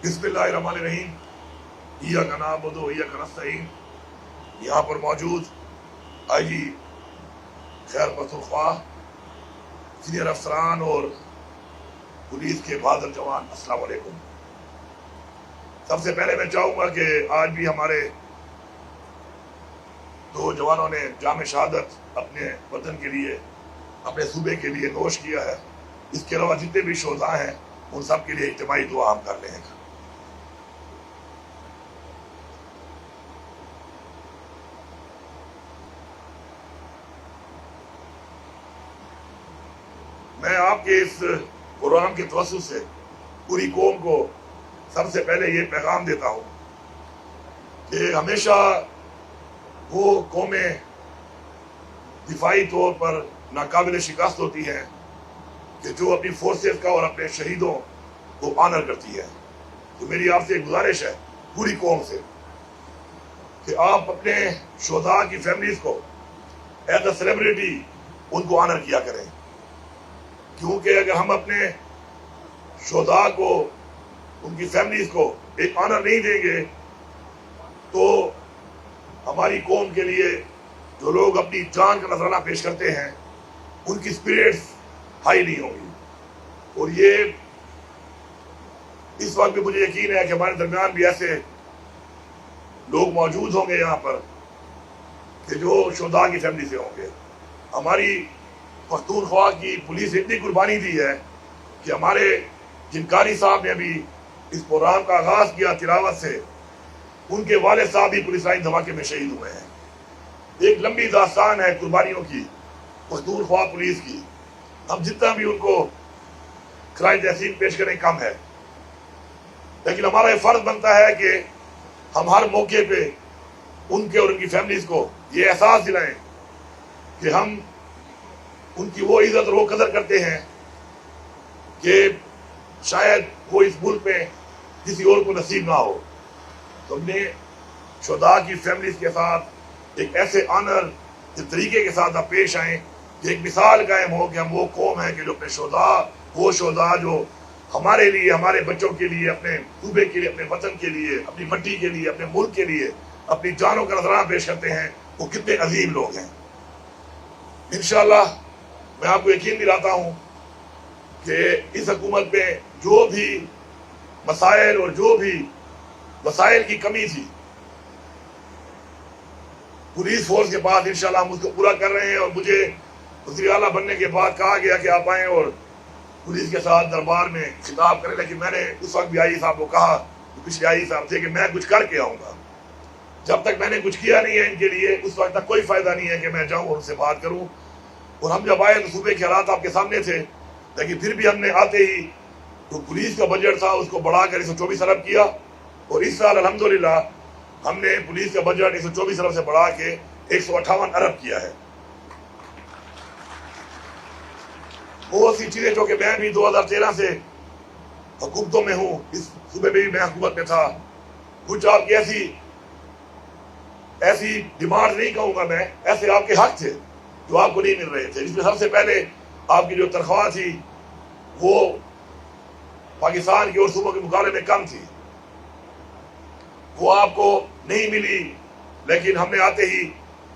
بسم اللہ الرحمن الرحیم۔ ایاک نعبد و ایاک نستعین۔ یہاں پر موجود آئی جی خیر پختونخوا، سینئر افسران اور پولیس کے بہادر جوان، السلام علیکم۔ سب سے پہلے میں چاہوں گا کہ آج بھی ہمارے دو جوانوں نے جام شہادت اپنے وطن کے لیے، اپنے صوبے کے لیے نوش کیا ہے۔ اس کے علاوہ جتنے بھی شہداء ہیں ان سب کے لیے اجتماعی دعا ہم کر رہے ہیں۔ میں آپ کے اس پروگرام کے توسط سے پوری قوم کو سب سے پہلے یہ پیغام دیتا ہوں کہ ہمیشہ وہ قومیں دفاعی طور پر ناقابل شکست ہوتی ہیں کہ جو اپنی فورسز کا اور اپنے شہیدوں کو آنر کرتی ہے۔ تو میری آپ سے ایک گزارش ہے پوری قوم سے کہ آپ اپنے شہداء کی فیملیز کو ایز اے سیلیبریٹی ان کو آنر کیا کریں، کیونکہ اگر ہم اپنے شہداء کو، ان کی فیملیز کو ایک آنر نہیں دیں گے تو ہماری قوم کے لیے جو لوگ اپنی جان کا نذرانہ پیش کرتے ہیں ان کی اسپرٹس ہائی نہیں ہوں گی۔ اور یہ اس وقت بھی مجھے یقین ہے کہ ہمارے درمیان بھی ایسے لوگ موجود ہوں گے یہاں پر کہ جو شہداء کی فیملی سے ہوں گے۔ ہماری پختونخوا کی پولیس نے اتنی قربانی دی ہے کہ ہمارے جن قاری صاحب نے ابھی اس پروگرام کا آغاز کیا تلاوت سے، ان کے والد صاحب بھی پولیس لائن دھماکے میں شہید ہوئے ہیں۔ ایک لمبی داستان ہے قربانیوں کی پختونخوا پولیس کی۔ ہم جتنا بھی ان کو خراج تحسین پیش کریں کم ہے، لیکن ہمارا یہ فرض بنتا ہے کہ ہم ہر موقع پہ ان کے اور ان کی فیملیز کو یہ احساس دلائیں کہ ہم ان کی وہ عزت اور وہ قدر کرتے ہیں کہ شاید وہ اس ملک میں کسی اور کو نصیب نہ ہو۔ تو ہم نے شہداء کی فیملیز کے ساتھ ایک ایسے آنر کے طریقے کے ساتھ آپ پیش آئیں کہ ایک مثال قائم ہو کہ ہم وہ قوم ہیں کہ جو اپنے شہداء، وہ شہداء جو ہمارے لیے، ہمارے بچوں کے لیے، اپنے صوبے کے لیے، اپنے وطن کے لیے، اپنی مٹی کے لیے، اپنے ملک کے لیے اپنی جانوں کا نذرانہ پیش کرتے ہیں، وہ کتنے عظیم لوگ ہیں۔ انشاءاللہ میں آپ کو یقین دلاتا ہوں کہ اس حکومت میں جو بھی مسائل اور جو بھی وسائل کی کمی تھی پولیس فورس کے پاس، انشاءاللہ ہم اس کو پورا کر رہے ہیں۔ اور مجھے وزیر اعلیٰ بننے کے بعد کہا گیا کہ آپ آئیں اور پولیس کے ساتھ دربار میں خطاب کریں، لیکن میں نے اس وقت بھی آئی صاحب کو کہا، پچھلے آئی صاحب تھے، کہ میں کچھ کر کے آؤں گا۔ جب تک میں نے کچھ کیا نہیں ہے ان کے لیے، اس وقت تک کوئی فائدہ نہیں ہے کہ میں جاؤں اور ان سے بات کروں۔ اور ہم جب آئے تو صوبے کے حالات آپ کے سامنے تھے، لیکن پھر بھی ہم نے آتے ہی جو پولیس کا بجٹ تھا اس کو بڑھا کر 124 ارب کیا، اور اس سال الحمدللہ ہم نے پولیس کا بجٹ 124 ارب سے بڑھا کے 158 ارب کیا ہے۔ بہت سی چیزیں جو کہ میں بھی 2013 سے حکومتوں میں ہوں، اس صوبے میں بھی میں حکومت میں تھا، کچھ آپ کی ایسی ڈیمانڈ نہیں کہوں گا میں، ایسے آپ کے حق تھے جو آپ کو نہیں مل رہے تھے، جس میں سب سے پہلے آپ کی جو تنخواہ تھی وہ پاکستان کی اور صوبوں کے مقابلے میں کم تھی، وہ آپ کو نہیں ملی۔ لیکن ہم نے آتے ہی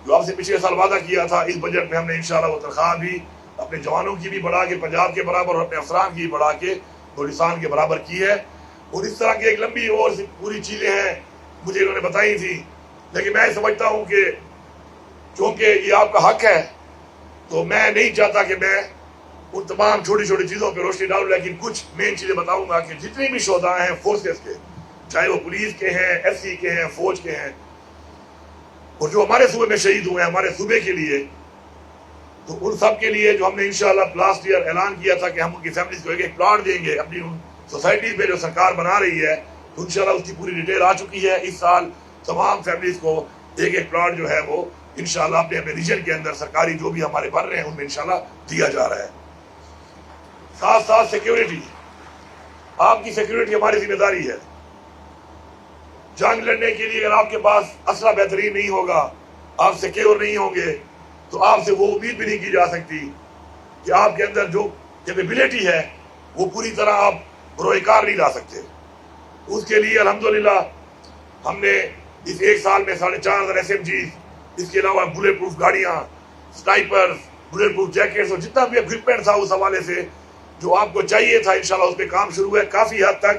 جو آپ سے پچھلے سال وعدہ کیا تھا، اس بجٹ میں ہم نے انشاءاللہ وہ تنخواہ بھی اپنے جوانوں کی بھی بڑھا کے پنجاب کے برابر اور اپنے افسران کی بھی بڑھا کے بلوچستان کے برابر کی ہے۔ اور اس طرح کی ایک لمبی اور پوری چیزیں ہیں مجھے انہوں نے بتائی تھی، لیکن میں سمجھتا ہوں کہ چونکہ یہ آپ کا حق ہے تو میں نہیں چاہتا کہ میں ان تمام چھوٹی چھوٹی چیزوں پہ روشنی ڈالوں، لیکن کچھ مین چیزیں بتاؤں گا کہ جتنے بھی شہداء ہیں فورسز کے، چاہے وہ پولیس کے ہیں، ایس سی کے ہیں، فوج کے ہیں، اور جو ہمارے صوبے میں شہید ہوئے ہیں ہمارے صوبے کے لیے، تو ان سب کے لیے جو ہم نے انشاءاللہ لاسٹ ایئر اعلان کیا تھا کہ ہم ان کی فیملیز کو ایک ایک پلاٹ دیں گے اپنی ان سوسائٹیز میں جو سرکار بنا رہی ہے، تو انشاءاللہ اس کی پوری ڈیٹیل آ چکی ہے۔ اس سال تمام فیملیز کو ایک ایک پلاٹ جو ہے وہ انشاءاللہ اپنے اپنے ریجن کے اندر سرکاری جو بھی ہمارے بن رہے ہیں ان میں انشاءاللہ دیا جا رہا ہے۔ ساتھ ساتھ سیکیورٹی، آپ کی سیکیورٹی ہماری ذمہ داری ہے۔ جنگ لڑنے کے لیے اگر آپ کے پاس اسلحہ بہترین نہیں ہوگا، آپ سیکیور نہیں ہوں گے، تو آپ سے وہ امید بھی نہیں کی جا سکتی کہ آپ کے اندر جو کیپیبلٹی ہے وہ پوری طرح آپ بروئے کار نہیں لا سکتے۔ اس کے لیے الحمدللہ ہم نے اس ایک سال میں 4,500 SMGs، اس کے علاوہ بلیٹ پروف گاڑیاں، سنائپر، بلیٹ پروف جیکٹس اور جتنا بھی اکوپمنٹ تھا اس حوالے سے جو آپ کو چاہیے تھا انشاءاللہ اس پہ کام شروع ہے. کافی حد تک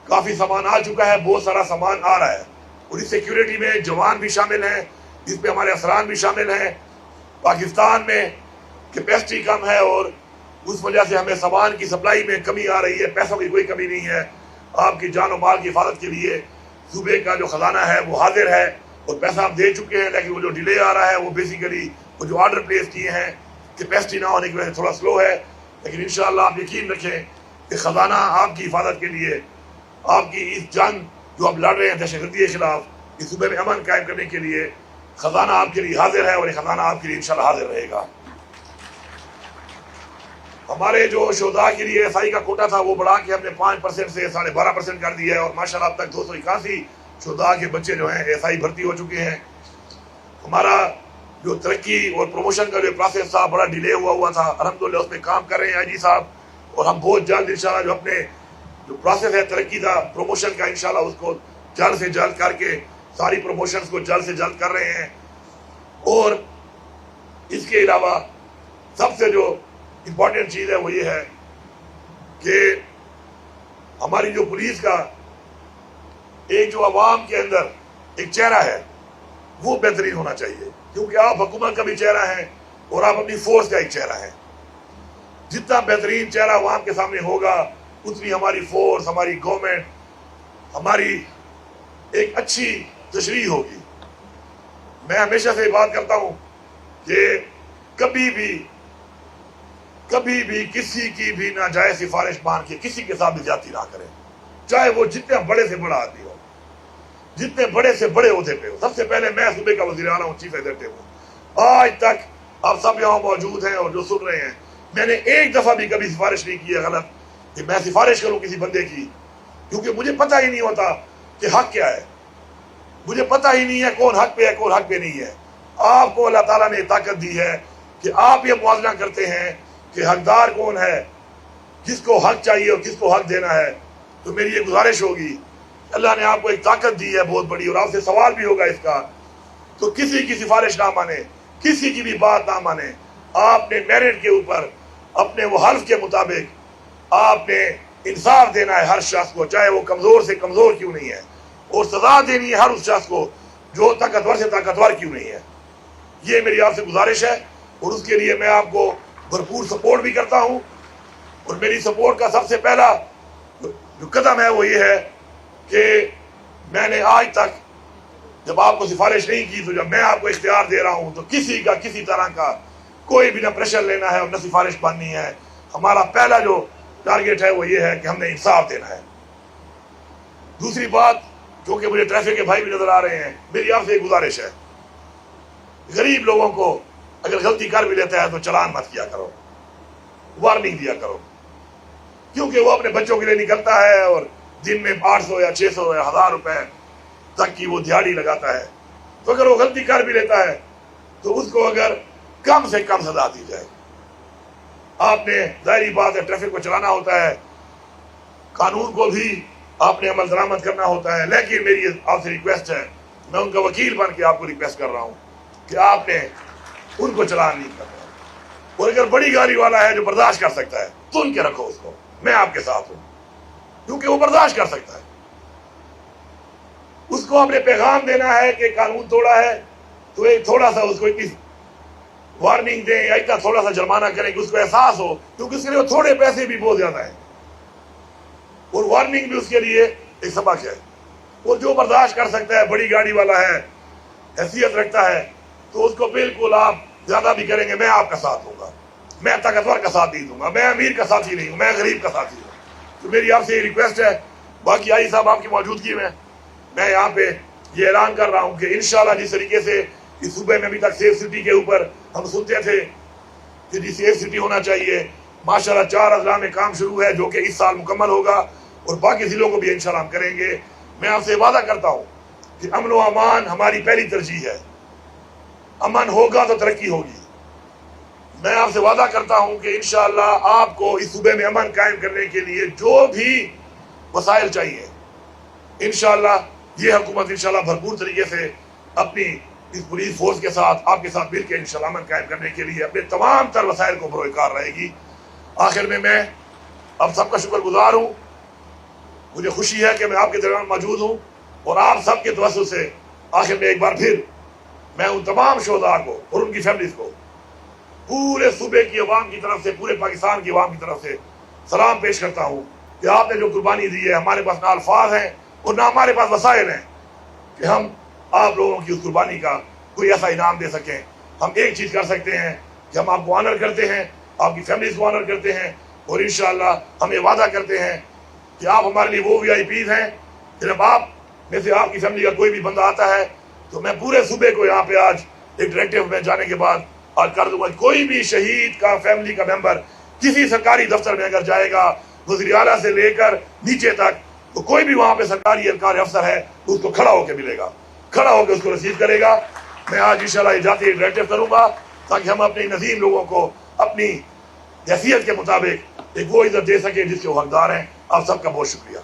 کافی سامان آ چکا ہے، بہت سارا سامان آ رہا ہے. اور اس سیکیورٹی میں جوان بھی شامل ہیں، اس پہ ہمارے افسران بھی شامل ہیں. پاکستان میں کیپیسٹی کم ہے اور اس وجہ سے ہمیں سامان کی سپلائی میں کمی آ رہی ہے. پیسوں کی کوئی کمی نہیں ہے. آپ کی جان و مال کی حفاظت کے لیے صوبے کا جو خزانہ ہے وہ حاضر ہے اور پیسہ ہم دے چکے ہیں. لیکن وہ جو ڈیلے آ رہا ہے وہ بیسیکلی وہ جو آرڈر پلیس کیے ہیں کیپیسٹی نہ ہونے کی وجہ سے تھوڑا سلو ہے. لیکن انشاءاللہ آپ یقین رکھیں کہ خزانہ آپ کی حفاظت کے لیے، آپ کی اس جنگ جو آپ لڑ رہے ہیں دہشت گردی کے خلاف، اس صوبے میں امن قائم کرنے کے لیے خزانہ آپ کے لیے حاضر ہے اور یہ خزانہ آپ کے لیے انشاءاللہ حاضر رہے گا. ہمارے جو شہداء کے لیے SI کا کوٹا تھا وہ بڑھا کے ہم نے 5% سے 12.5% کر دیا ہے اور ماشاءاللہ اب تک 281 شہداء کے بچے جو ہیں SI بھرتی ہو چکے ہیں. ہمارا جو ترقی اور پروموشن کا جو پروسیس تھا بڑا ڈیلے ہوا تھا، الحمدللہ اس پہ کام کر رہے ہیں IG صاحب اور ہم بہت جلد انشاءاللہ جو اپنے جو پروسیس ہے ترقی کا پروموشن کا انشاءاللہ اس کو جلد سے جلد کر کے ساری پروموشنز کو جلد سے جلد کر رہے ہیں. اور اس کے علاوہ سب سے جو امپورٹنٹ چیز ہے وہ یہ ہے کہ ہماری جو پولیس کا ایک جو عوام کے اندر ایک چہرہ ہے وہ بہترین ہونا چاہیے، کیونکہ آپ حکومت کا بھی چہرہ ہیں اور آپ اپنی فورس کا ایک چہرہ ہیں. جتنا بہترین چہرہ عوام کے سامنے ہوگا اتنی ہماری فورس، ہماری گورنمنٹ، ہماری ایک اچھی تشریح ہوگی. میں ہمیشہ سے بات کرتا ہوں کہ کبھی بھی کسی کی بھی ناجائز سفارش مان کے کسی کے ساتھ بھی زیادتی نہ کریں، چاہے وہ جتنے بڑے سے بڑا آدمی ہو، جتنے بڑے سے بڑے عہدے پہ ہو. سب سے پہلے میں صوبے کا وزیر اعلیٰ ہوں، چیف ایگزیکٹو ہوں. آج تک آپ سب یہاں موجود ہیں اور جو سن رہے ہیں، میں نے ایک دفعہ بھی کبھی سفارش نہیں کی ہے غلط کہ میں سفارش کروں کسی بندے کی، کیونکہ مجھے پتہ ہی نہیں ہوتا کہ حق کیا ہے. مجھے پتہ ہی نہیں ہے کون حق پہ ہے کون حق پہ نہیں ہے. آپ کو اللہ تعالیٰ نے طاقت دی ہے کہ آپ یہ موازنہ کرتے ہیں کہ حقدار کون ہے، کس کو حق چاہیے اور کس کو حق دینا ہے. تو میری یہ گزارش ہوگی، اللہ نے آپ کو ایک طاقت دی ہے بہت بڑی اور آپ سے سوال بھی ہوگا اس کا، تو کسی کی سفارش نہ مانے، کسی کی بھی بات نہ مانے. آپ نے میرٹ کے اوپر اپنے وہ حلف کے مطابق آپ نے انصاف دینا ہے ہر شخص کو، چاہے وہ کمزور سے کمزور کیوں نہیں ہے، اور سزا دینی ہے ہر اس شخص کو جو طاقتور سے طاقتور کیوں نہیں ہے. یہ میری آپ سے گزارش ہے اور اس کے لیے میں آپ کو بھرپور سپورٹ بھی کرتا ہوں. اور میری سپورٹ کا سب سے پہلا جو قدم ہے وہ یہ ہے کہ میں نے آج تک جب آپ کو سفارش نہیں کی تو جب میں آپ کو اختیار دے رہا ہوں تو کسی کا کسی طرح کا کوئی بھی نہ پریشر لینا ہے اور نہ سفارش بننی ہے. ہمارا پہلا جو ٹارگیٹ ہے وہ یہ ہے کہ ہم نے انصاف دینا ہے. دوسری بات، کیونکہ مجھے ٹریفک کے بھائی بھی نظر آ رہے ہیں، میری آپ سے ایک گزارش ہے، غریب لوگوں کو اگر غلطی کر بھی لیتا ہے تو چلان مت کیا کرو، وارننگ دیا کرو، کیونکہ وہ اپنے بچوں کے لیے نکلتا ہے اور دن میں 800 یا 600 یا 1000 روپے تک کی وہ دیہڑی لگاتا ہے. تو اگر وہ غلطی کر بھی لیتا ہے تو اس کو اگر کم سے کم سزا دی جائے. آپ نے ظاہری بات ہے ٹریفک کو چلانا ہوتا ہے، قانون کو بھی آپ نے عمل درآمد کرنا ہوتا ہے، لیکن میری آپ سے ریکویسٹ ہے، میں ان کا وکیل بن کے آپ کو ریکویسٹ کر رہا ہوں کہ آپ نے ان کو چلان نہیں کرنا. اور اگر بڑی گاڑی والا ہے جو برداشت کر سکتا ہے تو ان کے رکھو اس کو، میں آپ کے ساتھ ہوں، کیونکہ وہ برداشت کر سکتا ہے. اس کو اپنے پیغام دینا ہے کہ قانون توڑا ہے تو ایک تھوڑا سا اس کو اتنی وارننگ دیں یا اتنا تھوڑا سا جرمانہ کریں کہ اس کو احساس ہو، کیونکہ اس کے لیے تھوڑے پیسے بھی بہت زیادہ ہیں اور وارننگ بھی اس کے لیے ایک سبق ہے. اور جو برداشت کر سکتا ہے، بڑی گاڑی والا ہے، حیثیت رکھتا ہے، تو اس کو بالکل آپ زیادہ بھی کریں گے میں آپ کا ساتھ ہوں گا. میں طاقتور کا ساتھ نہیں دوں گا، میں امیر کا ساتھی نہیں ہوں، میں غریب کا ساتھی ہوں. تو میری آپ سے یہ ریکویسٹ ہے. باقی آئی صاحب آپ کی موجودگی میں یہاں پہ یہ اعلان کر رہا ہوں کہ انشاءاللہ جس طریقے سے اس صوبے میں ابھی تک سیف سٹی کے اوپر ہم سنتے تھے کہ جی سیف سٹی ہونا چاہیے، ماشاءاللہ 4 اضلاع میں کام شروع ہے جو کہ اس سال مکمل ہوگا اور باقی ضلعوں کو بھی انشاءاللہ ہم کریں گے. میں آپ سے وعدہ کرتا ہوں کہ امن و امان ہماری پہلی ترجیح ہے. امن ہوگا تو ترقی ہوگی. میں آپ سے وعدہ کرتا ہوں کہ انشاءاللہ آپ کو اس صوبے میں امن قائم کرنے کے لیے جو بھی وسائل چاہیے انشاءاللہ یہ حکومت انشاءاللہ بھرپور طریقے سے اپنی اس پولیس فورس کے ساتھ آپ کے ساتھ مل کے انشاءاللہ امن قائم کرنے کے لیے اپنے تمام تر وسائل کو بروئے کار رہے گی۔ آخر میں اب سب کا شکر گزار ہوں، مجھے خوشی ہے کہ میں آپ کے درمیان موجود ہوں، اور آپ سب کے توسط سے آخر میں ایک بار پھر میں ان تمام شہداء کو اور ان کی فیملیز کو پورے صوبے کی عوام کی طرف سے، پورے پاکستان کی عوام کی طرف سے سلام پیش کرتا ہوں کہ آپ نے جو قربانی دی ہے، ہمارے پاس نہ الفاظ ہیں اور نہ ہمارے پاس وسائل ہیں کہ ہم آپ لوگوں کی اس قربانی کا کوئی ایسا انعام دے سکیں۔ ہم ایک چیز کر سکتے ہیں کہ ہم آپ کو آنر کرتے ہیں، آپ کی فیملیز کو آنر کرتے ہیں، اور انشاءاللہ ہم یہ وعدہ کرتے ہیں کہ آپ ہمارے لیے وہ VIPs ہیں کہ جب آپ میں سے آپ کی فیملی کا کوئی بھی بندہ آتا ہے تو میں پورے صوبے کو یہاں پہ آج ایک ڈائریکٹیو میں جانے کے بعد آج کر دوں گا، کوئی بھی شہید کا فیملی کا ممبر کسی سرکاری دفتر میں اگر جائے گا، وزیر اعلیٰ سے لے کر نیچے تک، تو کوئی بھی وہاں پہ سرکاری اہلکار افسر ہے تو اس کو کھڑا ہو کے ملے گا، کھڑا ہو کے اس کو رسیو کرے گا۔ میں آج انشاءاللہ یہ جاتی ڈائریکٹیو کروں گا تاکہ ہم اپنے نظیم لوگوں کو اپنی حیثیت کے مطابق ایک وہ عزت دے سکیں جس کے وہ حقدار ہیں۔ آپ سب کا بہت شکریہ۔